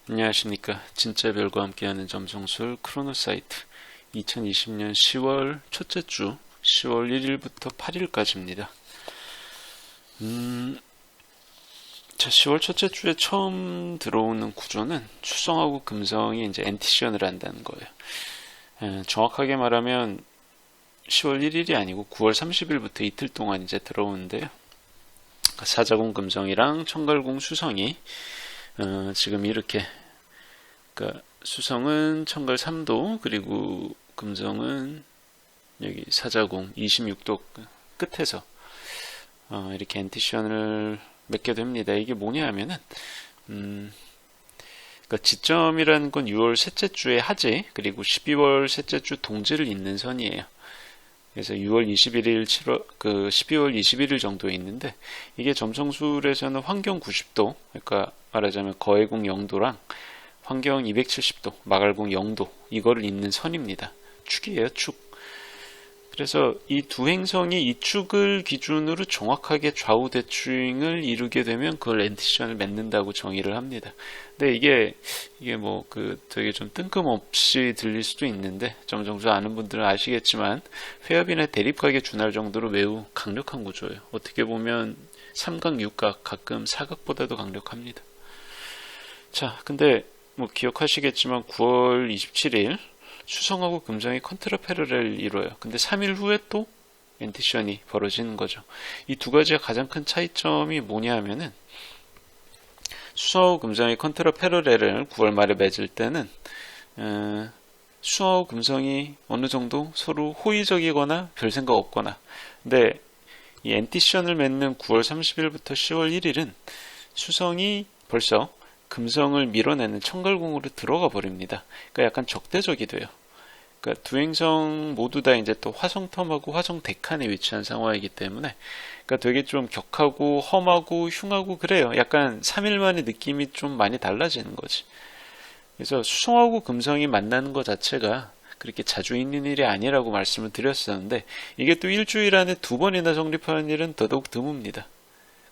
안녕하십니까. 진짜 별과 함께하는 점성술 크로노사이트 2020년 10월 첫째 주 10월 1일부터 8일까지입니다. 자, 10월 첫째 주에 처음 들어오는 구조는 수성하고 금성이 이제 엔티션을 한다는 거예요. 정확하게 말하면 10월 1일이 아니고 9월 30일부터 이틀 동안 이제 들어오는데요. 사자공 금성이랑 청갈공 수성이 지금 이렇게, 그러니까 수성은 청갈 3도, 그리고 금성은 여기 사자공 26도 끝에서 이렇게 엔티션을 맺게 됩니다. 이게 뭐냐 하면은, 그러니까 지점이라는 건 6월 셋째 주의 하지, 그리고 12월 셋째 주 동지를 잇는 선이에요. 그래서 6월 21일, 12월 21일 정도에 있는데, 이게 점성술에서는 환경 90도, 그러니까 말하자면 거해궁 0도랑 환경 270도, 마갈궁 0도, 이거를 잇는 선입니다. 축이에요, 축. 그래서 이 두 행성이 이 축을 기준으로 정확하게 좌우 대칭을 이루게 되면 그걸 엔티션을 맺는다고 정의를 합니다. 근데 이게 뭐 되게 좀 뜬금없이 들릴 수도 있는데, 점성술 아는 분들은 아시겠지만 회합이나 대립각에 준할 정도로 매우 강력한 구조예요. 어떻게 보면 삼각, 육각, 가끔 사각보다도 강력합니다. 자, 근데 뭐 기억하시겠지만 9월 27일 수성하고 금성이 컨트라 패러렐 이뤄요. 근데 3일 후에 또 엔티션이 벌어지는 거죠. 이 두 가지가 가장 큰 차이점이 뭐냐 하면은, 수성하고 금성이 컨트라 패러렐을 9월 말에 맺을 때는 수성하고 금성이 어느 정도 서로 호의적이거나 별 생각 없거나, 근데 이 엔티션을 맺는 9월 30일부터 10월 1일은 수성이 벌써 금성을 밀어내는 청갈궁으로 들어가 버립니다. 그러니까 약간 적대적이 돼요. 그러니까 두 행성 모두 다 이제 또 화성텀하고 화성데칸에 위치한 상황이기 때문에, 그러니까 되게 좀 격하고 험하고 흉하고 그래요. 약간 3일 만에 느낌이 좀 많이 달라지는 거지. 그래서 수성하고 금성이 만나는 것 자체가 그렇게 자주 있는 일이 아니라고 말씀을 드렸었는데, 이게 또 일주일 안에 두 번이나 성립하는 일은 더더욱 드뭅니다.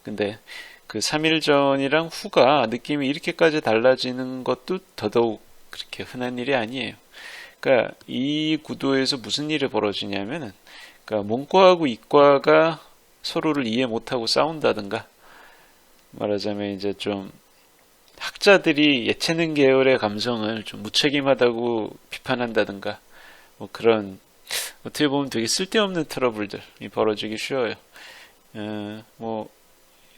근데 그 3일 전이랑 후가 느낌이 이렇게까지 달라지는 것도 더더욱 그렇게 흔한 일이 아니에요. 그러니까 이 구도에서 무슨 일이 벌어지냐면은, 그러니까 문과하고 이과가 서로를 이해 못하고 싸운다든가, 말하자면 이제 좀 학자들이 예체능 계열의 감성을 좀 무책임하다고 비판한다든가, 뭐 그런 어떻게 보면 되게 쓸데없는 트러블들이 벌어지기 쉬워요. 뭐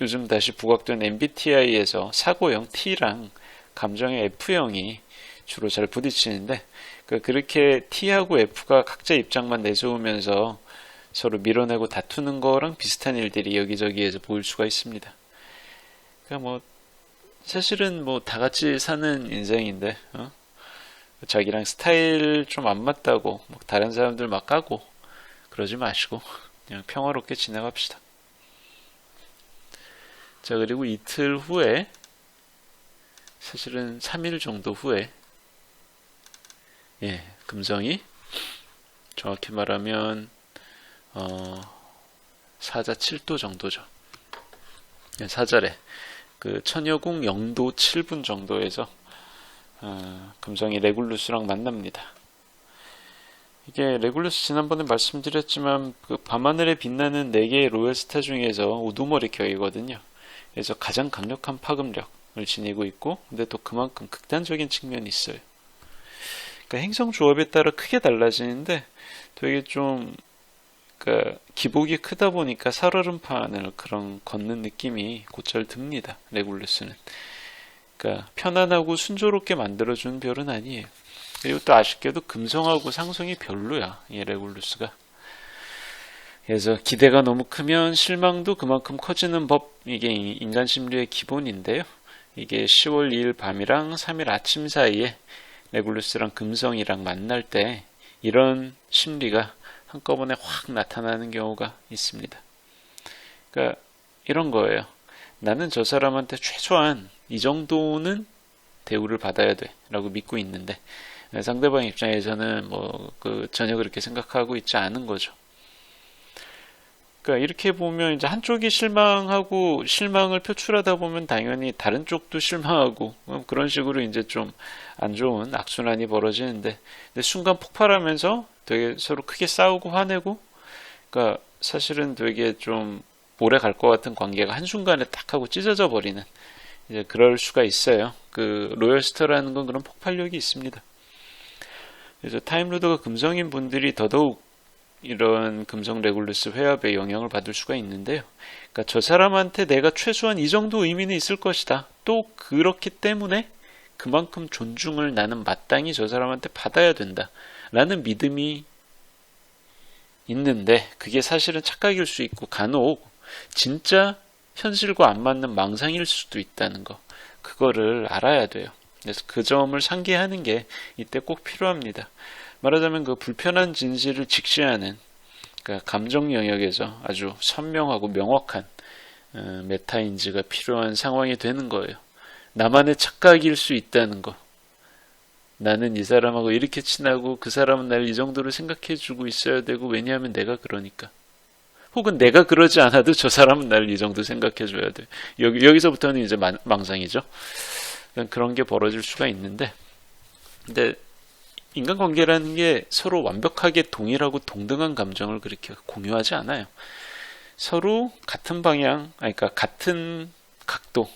요즘 다시 부각된 MBTI에서 사고형 T랑 감정의 F형이 주로 잘 부딪히는데, 그렇게 T하고 F가 각자 입장만 내세우면서 서로 밀어내고 다투는 거랑 비슷한 일들이 여기저기에서 보일 수가 있습니다. 그러니까 뭐 사실은 뭐 다 같이 사는 인생인데, 자기랑 스타일 좀 안 맞다고 막 다른 사람들 막 까고 그러지 마시고 그냥 평화롭게 지나갑시다. 자, 그리고 이틀 후에, 사실은 3일 정도 후에, 금성이 정확히 말하면 사자 7도 정도죠. 사자래. 그 천여궁 0도 7분 정도에서 금성이 레굴루스랑 만납니다. 이게 레굴루스 지난번에 말씀드렸지만 그 밤하늘에 빛나는 4개의 로얄스타 중에서 우두머리 격이거든요. 그래서 가장 강력한 파급력을 지니고 있고, 근데 또 그만큼 극단적인 측면이 있어요. 그러니까 행성 조합에 따라 크게 달라지는데, 되게 좀 그러니까 기복이 크다 보니까 살얼음판을 그런 걷는 느낌이 곧잘 듭니다. 레굴루스는. 그러니까 편안하고 순조롭게 만들어주는 별은 아니에요. 그리고 또 아쉽게도 금성하고 상성이 별로야, 이 레굴루스가. 그래서 기대가 너무 크면 실망도 그만큼 커지는 법, 이게 인간 심리의 기본인데요. 이게 10월 2일 밤이랑 3일 아침 사이에 레굴루스랑 금성이랑 만날 때 이런 심리가 한꺼번에 확 나타나는 경우가 있습니다. 그러니까 이런 거예요. 나는 저 사람한테 최소한 이 정도는 대우를 받아야 돼 라고 믿고 있는데, 상대방 입장에서는 전혀 그렇게 생각하고 있지 않은 거죠. 그러니까 이렇게 보면 이제 한쪽이 실망하고 실망을 표출하다 보면 당연히 다른 쪽도 실망하고 그런 식으로 이제 좀 안 좋은 악순환이 벌어지는데, 근데 순간 폭발하면서 되게 서로 크게 싸우고 화내고, 그러니까 사실은 되게 좀 오래 갈 것 같은 관계가 한순간에 딱 하고 찢어져 버리는, 이제 그럴 수가 있어요. 그 로열스터라는 건 그런 폭발력이 있습니다. 그래서 타임루더가 금성인 분들이 더더욱 이런 금성 레굴루스 회합에 영향을 받을 수가 있는데요. 그러니까 저 사람한테 내가 최소한 이 정도 의미는 있을 것이다. 또 그렇기 때문에 그만큼 존중을 나는 마땅히 저 사람한테 받아야 된다. 라는 믿음이 있는데, 그게 사실은 착각일 수 있고 간혹 진짜 현실과 안 맞는 망상일 수도 있다는 거. 그거를 알아야 돼요. 그래서 그 점을 상기하는 게 이때 꼭 필요합니다. 말하자면 그 불편한 진실을 직시하는, 그러니까 감정 영역에서 아주 선명하고 명확한 메타인지가 필요한 상황이 되는 거예요. 나만의 착각일 수 있다는 거. 나는 이 사람하고 이렇게 친하고 그 사람은 날 이 정도로 생각해주고 있어야 되고, 왜냐하면 내가 그러니까. 혹은 내가 그러지 않아도 저 사람은 날 이 정도 생각해줘야 돼. 여기서부터는 이제 망상이죠. 그런 게 벌어질 수가 있는데, 근데 인간관계라는 게 서로 완벽하게 동일하고 동등한 감정을 그렇게 공유하지 않아요. 서로 같은 방향, 그러니까 같은 각도,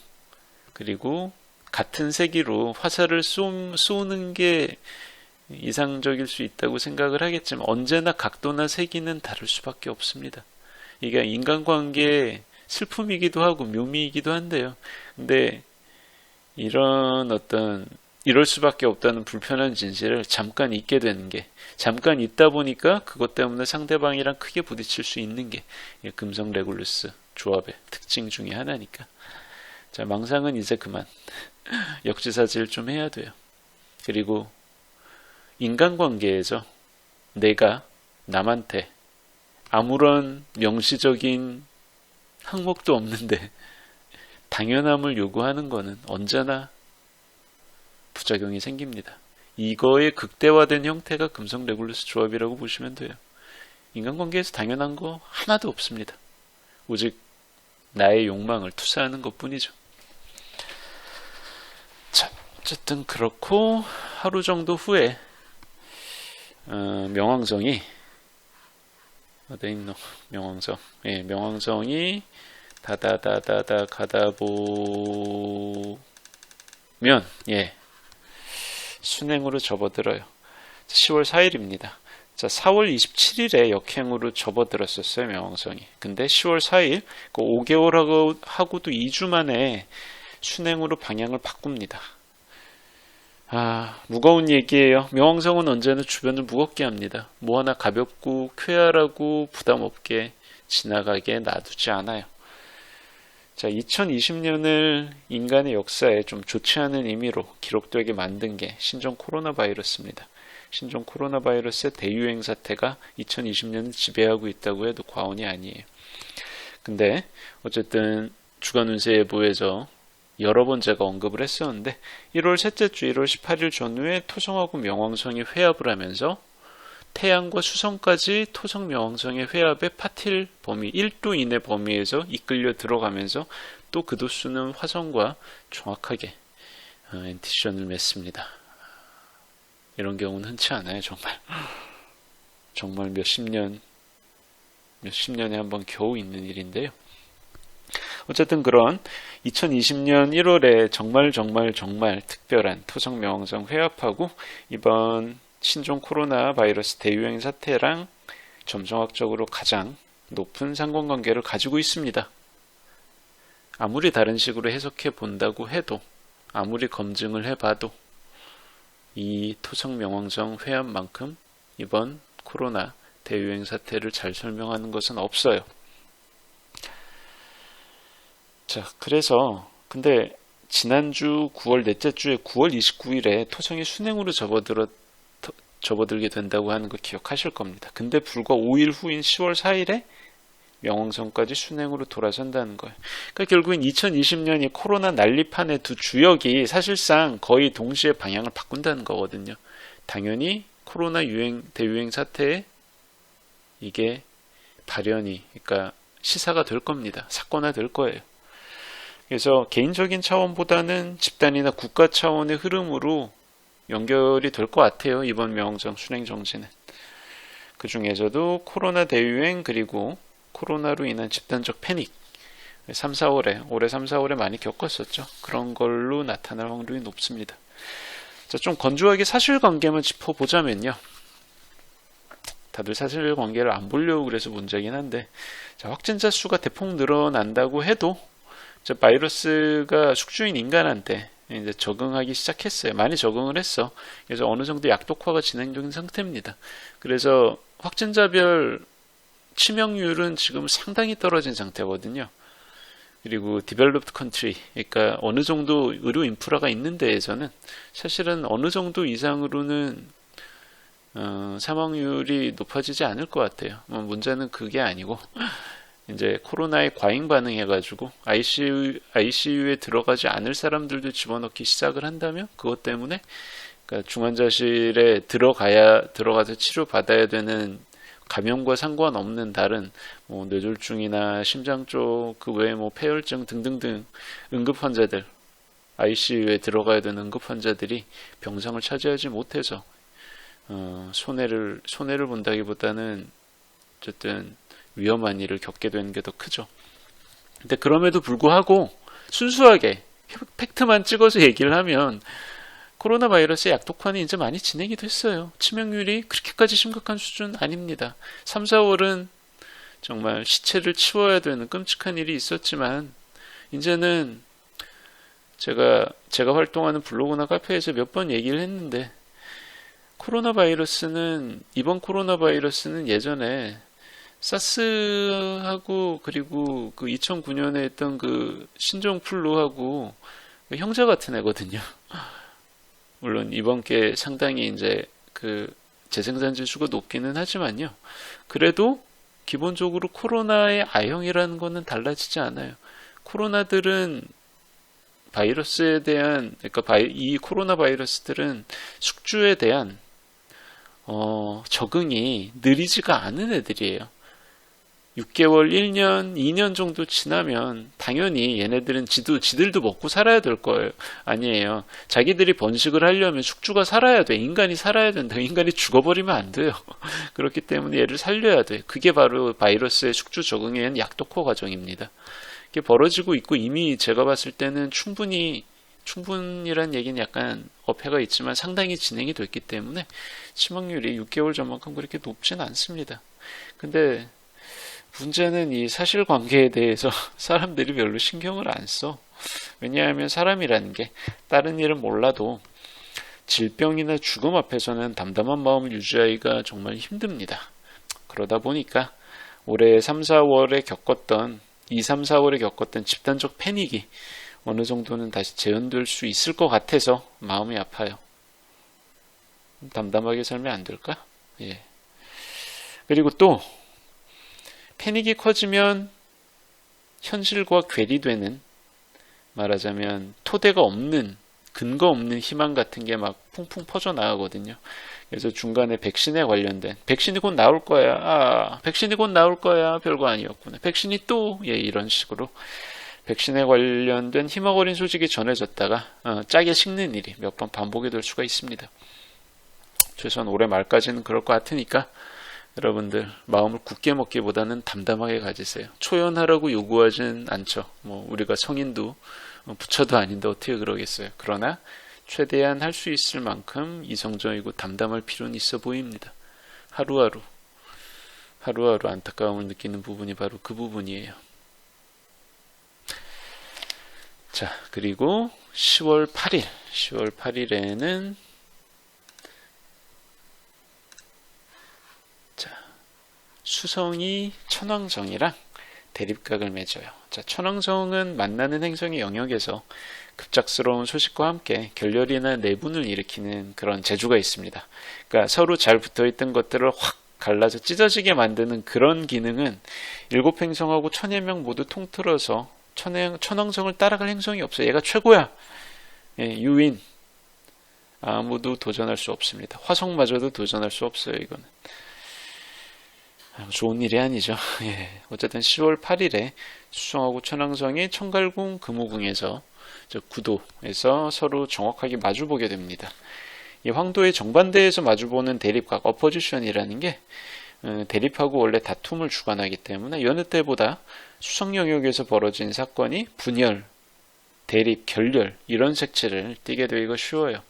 그리고 같은 세기로 화살을 쏘는 게 이상적일 수 있다고 생각을 하겠지만, 언제나 각도나 세기는 다를 수밖에 없습니다. 이게 인간관계의 슬픔이기도 하고 묘미이기도 한데요. 근데 이럴 수밖에 없다는 불편한 진실을 잠깐 잊게 되는 게, 잠깐 있다 보니까 그것 때문에 상대방이랑 크게 부딪힐 수 있는 게 금성 레굴루스 조합의 특징 중에 하나니까. 자, 망상은 이제 그만 역지사지를 좀 해야 돼요. 그리고 인간관계에서 내가 남한테 아무런 명시적인 항목도 없는데 당연함을 요구하는 거는 언제나 부작용이 생깁니다. 이거의 극대화된 형태가 금성 레굴루스 조합이라고 보시면 돼요. 인간관계에서 당연한 거 하나도 없습니다. 오직 나의 욕망을 투사하는 것 뿐이죠. 자, 어쨌든 그렇고 하루 정도 후에 명왕성이 어디 있노? 명왕성. 예, 명왕성이 다다다다다 가다 보면 순행으로 접어들어요. 10월 4일입니다. 자, 4월 27일에 역행으로 접어들었었어요, 명왕성이. 근데 10월 4일, 5개월 하고도 2주 만에 순행으로 방향을 바꿉니다. 무거운 얘기예요. 명왕성은 언제나 주변을 무겁게 합니다. 뭐 하나 가볍고 쾌활하고 부담 없게 지나가게 놔두지 않아요. 자, 2020년을 인간의 역사에 좀 좋지 않은 의미로 기록되게 만든 게 신종 코로나 바이러스입니다. 신종 코로나 바이러스의 대유행 사태가 2020년을 지배하고 있다고 해도 과언이 아니에요. 근데 어쨌든 주간운세예보에서 여러 번 제가 언급을 했었는데, 1월 셋째 주 1월 18일 전후에 토성하고 명왕성이 회합을 하면서 태양과 수성까지 토성 명왕성의 회합의 파틸 범위 1도 이내 범위에서 이끌려 들어가면서 또 그 도수는 화성과 정확하게 엔티션을 맺습니다. 이런 경우는 흔치 않아요. 정말 몇십 년에 한번 겨우 있는 일인데요. 어쨌든 그런 2020년 1월에 정말 특별한 토성 명왕성 회합하고 이번 신종 코로나 바이러스 대유행 사태랑 점성학적으로 가장 높은 상관관계를 가지고 있습니다. 아무리 다른 식으로 해석해 본다고 해도, 아무리 검증을 해봐도 이 토성 명왕성 회합만큼 이번 코로나 대유행 사태를 잘 설명하는 것은 없어요. 자, 그래서 근데 지난주 9월 넷째 주에 9월 29일에 토성이 순행으로 접어들게 된다고 하는 거 기억하실 겁니다. 근데 불과 5일 후인 10월 4일에 명왕성까지 순행으로 돌아선다는 거예요. 그러니까 결국엔 2020년이 코로나 난리판의 두 주역이 사실상 거의 동시에 방향을 바꾼다는 거거든요. 당연히 코로나 대유행 사태에 이게 발현이, 그러니까 시사가 될 겁니다. 사건화 될 거예요. 그래서 개인적인 차원보다는 집단이나 국가 차원의 흐름으로 연결이 될 것 같아요. 이번 명정 순행정지는. 그 중에서도 코로나 대유행 그리고 코로나로 인한 집단적 패닉 3, 4월에 올해 3, 4월에 많이 겪었었죠. 그런 걸로 나타날 확률이 높습니다. 자, 좀 건조하게 사실관계만 짚어보자면요. 다들 사실관계를 안 보려고 그래서 문제긴 한데, 자, 확진자 수가 대폭 늘어난다고 해도 바이러스가 숙주인 인간한테 이제 적응하기 시작했어요. 많이 적응을 했어. 그래서 어느 정도 약독화가 진행 중인 상태입니다. 그래서 확진자별 치명률은 지금 상당히 떨어진 상태거든요. 그리고 디벨롭드 컨트리, 그러니까 어느 정도 의료 인프라가 있는 데에서는 사실은 어느 정도 이상으로는 사망률이 높아지지 않을 것 같아요. 문제는 그게 아니고 이제 코로나에 과잉 반응해가지고 ICU에 들어가지 않을 사람들도 집어넣기 시작을 한다면 그것 때문에 그러니까 중환자실에 들어가서 치료받아야 되는 감염과 상관없는 다른 뇌졸중이나 심장 쪽 그 외에 폐혈증 등등등 응급 환자들 ICU에 들어가야 되는 응급 환자들이 병상을 차지하지 못해서 손해를 본다기보다는 어쨌든 위험한 일을 겪게 되는 게 더 크죠. 근데 그럼에도 불구하고 순수하게 팩트만 찍어서 얘기를 하면 코로나 바이러스의 약독화는 이제 많이 진행이 됐어요. 치명률이 그렇게까지 심각한 수준 아닙니다. 3, 4월은 정말 시체를 치워야 되는 끔찍한 일이 있었지만 이제는 제가 활동하는 블로그나 카페에서 몇 번 얘기를 했는데 이번 코로나 바이러스는 예전에 사스하고 그리고 그 2009년에 했던 그 신종플루하고 형제 같은 애거든요. 물론 이번 게 상당히 이제 그 재생산 지수가 높기는 하지만요. 그래도 기본적으로 코로나의 아형이라는 거는 달라지지 않아요. 코로나들은 바이러스에 대한 그러니까 이 코로나 바이러스들은 숙주에 대한 적응이 느리지가 않은 애들이에요. 6개월, 1년, 2년 정도 지나면 당연히 얘네들은 지들도 먹고 살아야 될 거예요. 아니에요. 자기들이 번식을 하려면 숙주가 살아야 돼. 인간이 살아야 된다. 인간이 죽어버리면 안 돼요. 그렇기 때문에 얘를 살려야 돼. 그게 바로 바이러스의 숙주 적응에 의한 약독화 과정입니다. 이게 벌어지고 있고 이미 제가 봤을 때는 충분이란 얘기는 약간 어폐가 있지만 상당히 진행이 됐기 때문에 치명률이 6개월 전만큼 그렇게 높진 않습니다. 근데 문제는 이 사실관계에 대해서 사람들이 별로 신경을 안 써. 왜냐하면 사람이라는 게 다른 일은 몰라도 질병이나 죽음 앞에서는 담담한 마음을 유지하기가 정말 힘듭니다. 그러다 보니까 올해 3, 4월에 겪었던 집단적 패닉이 어느 정도는 다시 재현될 수 있을 것 같아서 마음이 아파요. 담담하게 살면 안 될까? 예. 그리고 또 패닉이 커지면 현실과 괴리되는 말하자면 토대가 없는 근거 없는 희망 같은 게 막 풍풍 퍼져나가거든요. 그래서 중간에 백신에 관련된 백신이 곧 나올 거야. 백신이 곧 나올 거야. 별거 아니었구나. 백신이 또 이런 식으로 백신에 관련된 희망 어린 소식이 전해졌다가 짜게 식는 일이 몇 번 반복이 될 수가 있습니다. 최소한 올해 말까지는 그럴 것 같으니까 여러분들 마음을 굳게 먹기보다는 담담하게 가지세요. 초연하라고 요구하진 않죠. 우리가 성인도 부처도 아닌데 어떻게 그러겠어요. 그러나 최대한 할 수 있을 만큼 이성적이고 담담할 필요는 있어 보입니다. 하루하루 안타까움을 느끼는 부분이 바로 그 부분이에요. 자, 그리고 10월 8일에는 수성이 천왕성이랑 대립각을 맺어요. 자, 천왕성은 만나는 행성의 영역에서 급작스러운 소식과 함께 결렬이나 내분을 일으키는 그런 재주가 있습니다. 그러니까 서로 잘 붙어있던 것들을 확 갈라서 찢어지게 만드는 그런 기능은 7행성하고 1000여 모두 통틀어서 천왕성을 따라갈 행성이 없어요. 얘가 최고야. 유인. 아무도 도전할 수 없습니다. 화성마저도 도전할 수 없어요. 이거는. 좋은 일이 아니죠. 예. 어쨌든 10월 8일에 수성하고 천왕성이 청갈궁 금호궁에서 구도에서 서로 정확하게 마주보게 됩니다. 이 황도의 정반대에서 마주보는 대립각 어포지션이라는 게 대립하고 원래 다툼을 주관하기 때문에 여느 때보다 수성 영역에서 벌어진 사건이 분열, 대립, 결렬 이런 색채를 띠게 되기가 쉬워요.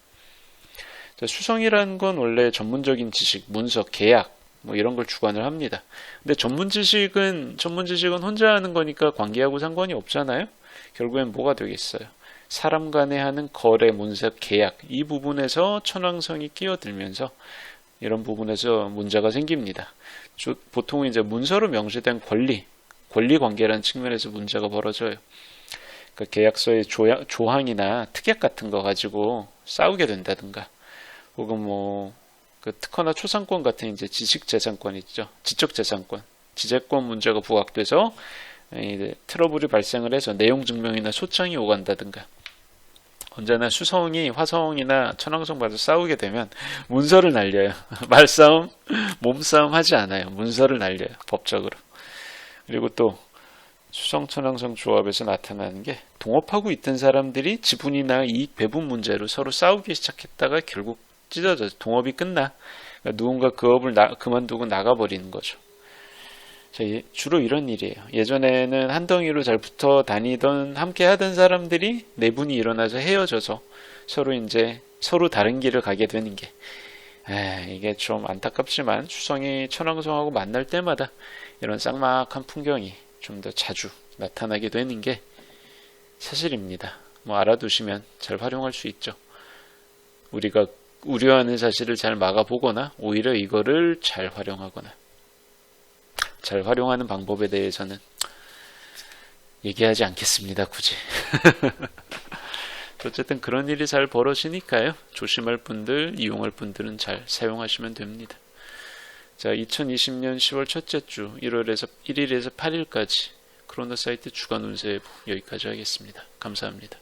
수성이라는 건 원래 전문적인 지식, 문서, 계약 뭐 이런 걸 주관을 합니다. 근데 전문 지식은 혼자 하는 거니까 관계하고 상관이 없잖아요. 결국엔 뭐가 되겠어요? 사람 간에 하는 거래, 문서, 계약 이 부분에서 천왕성이 끼어들면서 이런 부분에서 문제가 생깁니다. 보통 이제 문서로 명시된 권리 관계라는 측면에서 문제가 벌어져요. 그러니까 계약서의 조항이나 특약 같은 거 가지고 싸우게 된다든가, 혹은 특허나 초상권 같은 이제 지식재산권 있죠. 지적재산권, 지재권 문제가 부각돼서 트러블이 발생을 해서 내용 증명이나 소장이 오간다든가. 언제나 수성이 화성이나 천왕성 봐서 싸우게 되면 문서를 날려요. 말싸움, 몸싸움 하지 않아요. 문서를 날려요. 법적으로. 그리고 또 수성 천왕성 조합에서 나타나는 게 동업하고 있던 사람들이 지분이나 이익 배분 문제로 서로 싸우기 시작했다가 결국 찢어져 동업이 끝나. 그러니까 누군가 그 업을 그만두고 나가버리는 거죠. 주로 이런 일이에요. 예전에는 한 덩이로 잘 붙어 다니던 함께 하던 사람들이 내분이 일어나서 헤어져서 서로 다른 길을 가게 되는 게 이게 좀 안타깝지만 수성이 천왕성하고 만날 때마다 이런 쌍막한 풍경이 좀 더 자주 나타나게 되는 게 사실입니다. 알아두시면 잘 활용할 수 있죠. 우리가 우려하는 사실을 잘 막아보거나 오히려 이거를 잘 활용하거나. 잘 활용하는 방법에 대해서는 얘기하지 않겠습니다. 굳이. 어쨌든 그런 일이 잘 벌어지니까요. 조심할 분들, 이용할 분들은 잘 사용하시면 됩니다. 자, 2020년 10월 첫째 주 1일에서 8일까지 크로노사이트 주간 운세 예보 여기까지 하겠습니다. 감사합니다.